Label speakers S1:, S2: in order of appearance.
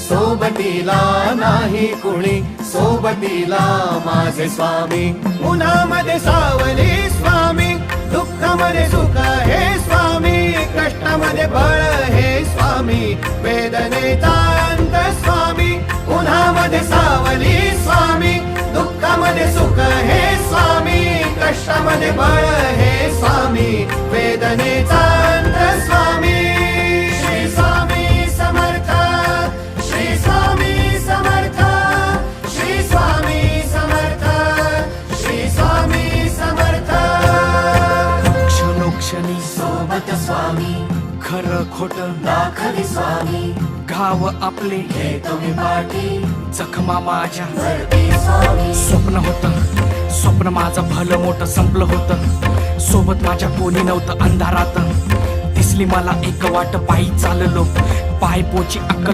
S1: सोबतीला नाही कुणी, सोबतीला माझे स्वामी. उन्हामध्ये सावली स्वामी, दुःखामध्ये सुख हे स्वामी, कष्टामध्ये बळ हे स्वामी, वेदनेचा अंत स्वामी. उन्हामध्ये सावली स्वामी, दुःखामध्ये सुख हे स्वामी, कष्टामध्ये बळ हे स्वामी, वेदनेचा अंत स्वामी. श्री स्वामी समर्थ, श्री स्वामी समर्थ, श्री स्वामी समर्थ, श्री स्वामी समर्थ.
S2: क्षणोक्षणी
S1: सोबत स्वामी,
S2: खरं खोट
S1: दाखवी स्वामी,
S2: घाव आपले
S1: हे तुम्ही पाठी
S2: जखमा माझ्या.
S1: भरती स्वामी.
S2: स्वप्न होतं, स्वप्न माझं भलं मोठं संपलं होतं. सोबत माझ्या कोणी नव्हतं अंधारात. दिसली मला एक वाट, पायी चाललो, पाय पोची अक्कल